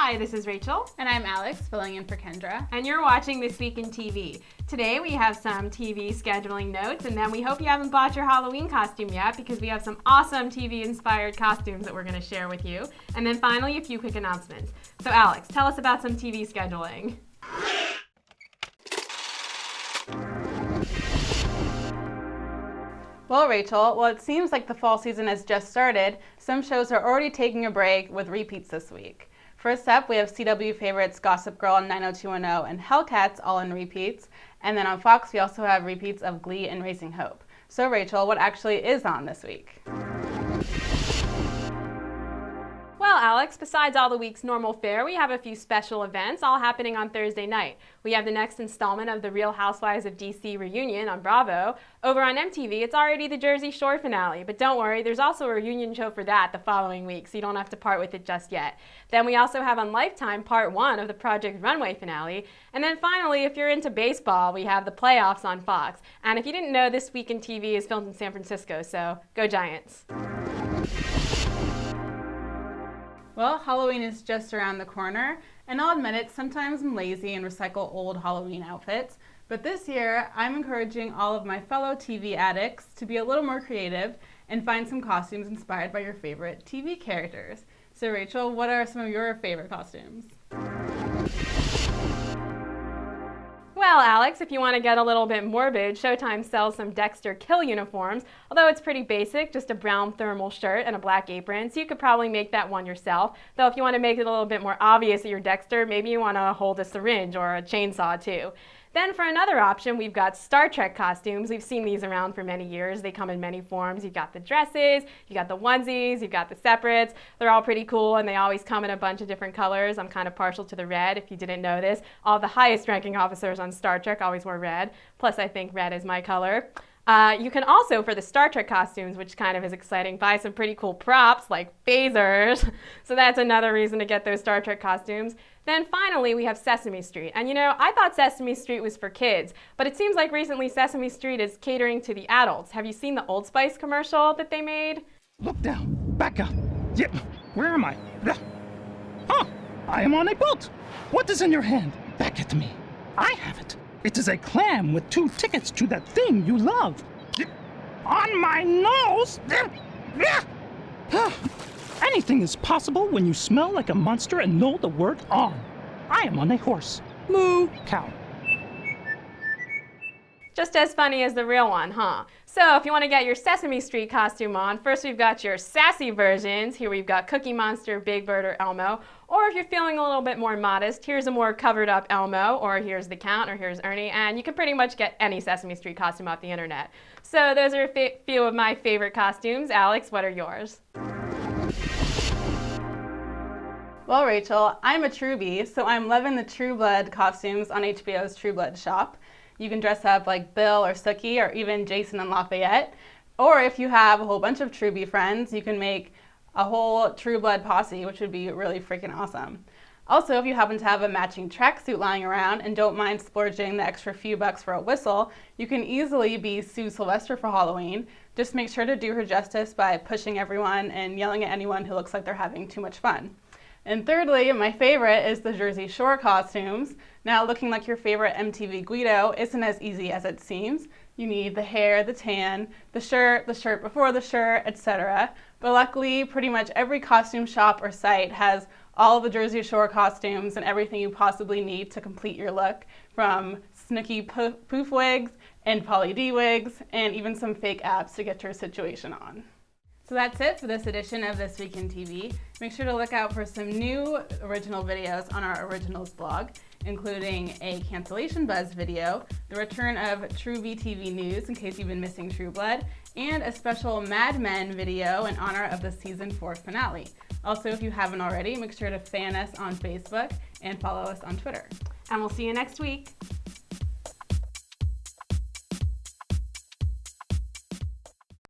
Hi, this is Rachel. And I'm Alex, filling in for Kendra. And you're watching This Week in TV. Today we have some TV scheduling notes, and then we hope you haven't bought your Halloween costume yet because we have some awesome TV-inspired costumes that we're going to share with you. And then finally, a few quick announcements. So Alex, tell us about some TV scheduling. Well, Rachel, it seems like the fall season has just started. Some shows are already taking a break with repeats this week. First up, we have CW favorites Gossip Girl and 90210 and Hellcats all in repeats. And then on Fox, we also have repeats of Glee and Raising Hope. So Rachel, what actually is on this week? Well, Alex, besides all the week's normal fare, we have a few special events all happening on Thursday night. We have the next installment of the Real Housewives of DC reunion on Bravo. Over on MTV, it's already the Jersey Shore finale, but don't worry, there's also a reunion show for that the following week, so you don't have to part with it just yet. Then we also have on Lifetime part 1 of the Project Runway finale. And then finally, if you're into baseball, we have the playoffs on Fox. And if you didn't know, This Week in TV is filmed in San Francisco, so go Giants. Well, Halloween is just around the corner, and I'll admit it, sometimes I'm lazy and recycle old Halloween outfits, but this year I'm encouraging all of my fellow TV addicts to be a little more creative and find some costumes inspired by your favorite TV characters. So Rachel, what are some of your favorite costumes? Well, Alex, if you want to get a little bit morbid, Showtime sells some Dexter Kill uniforms, although it's pretty basic, just a brown thermal shirt and a black apron, so you could probably make that one yourself. Though if you want to make it a little bit more obvious that you're Dexter, maybe you want to hold a syringe or a chainsaw too. Then for another option, we've got Star Trek costumes. We've seen these around for many years. They come in many forms. You've got the dresses, you've got the onesies, you've got the separates. They're all pretty cool, and they always come in a bunch of different colors. I'm kind of partial to the red, if you didn't know this. All the highest ranking officers on Star Trek always wear red. Plus, I think red is my color. You can also, for the Star Trek costumes, which kind of is exciting, buy some pretty cool props like phasers. So that's another reason to get those Star Trek costumes. Then finally, we have Sesame Street. And you know, I thought Sesame Street was for kids, but it seems like recently Sesame Street is catering to the adults. Have you seen the Old Spice commercial that they made? Look down, back up. Yep, where am I? Huh, I am on a boat. What is in your hand? Back at me. I have it. It is a clam with 2 tickets to that thing you love. On my nose! Anything is possible when you smell like a monster and know the word on. I am on a horse. Moo cow. Just as funny as the real one, huh? So if you want to get your Sesame Street costume on, first we've got your sassy versions. Here we've got Cookie Monster, Big Bird, or Elmo. Or if you're feeling a little bit more modest, here's a more covered up Elmo, or here's the Count, or here's Ernie, and you can pretty much get any Sesame Street costume off the internet. So those are a few of my favorite costumes. Alex, what are yours? Well, Rachel, I'm a Truebie, so I'm loving the True Blood costumes on HBO's True Blood shop. You can dress up like Bill or Sookie or even Jason and Lafayette. Or if you have a whole bunch of Truebie friends, you can make a whole True Blood posse, which would be really freaking awesome. Also, if you happen to have a matching tracksuit lying around and don't mind splurging the extra few bucks for a whistle, you can easily be Sue Sylvester for Halloween. Just make sure to do her justice by pushing everyone and yelling at anyone who looks like they're having too much fun. And thirdly, my favorite is the Jersey Shore costumes. Now, looking like your favorite MTV Guido isn't as easy as it seems. You need the hair, the tan, the shirt before the shirt, etc. But luckily, pretty much every costume shop or site has all the Jersey Shore costumes and everything you possibly need to complete your look, from Snooki poof wigs and Polly D wigs, and even some fake abs to get your situation on. So that's it for this edition of This Week in TV. Make sure to look out for some new original videos on our Originals blog, including a cancellation buzz video, the return of True BTV news in case you've been missing True Blood, and a special Mad Men video in honor of the season 4 finale. Also, if you haven't already, make sure to fan us on Facebook and follow us on Twitter. And we'll see you next week.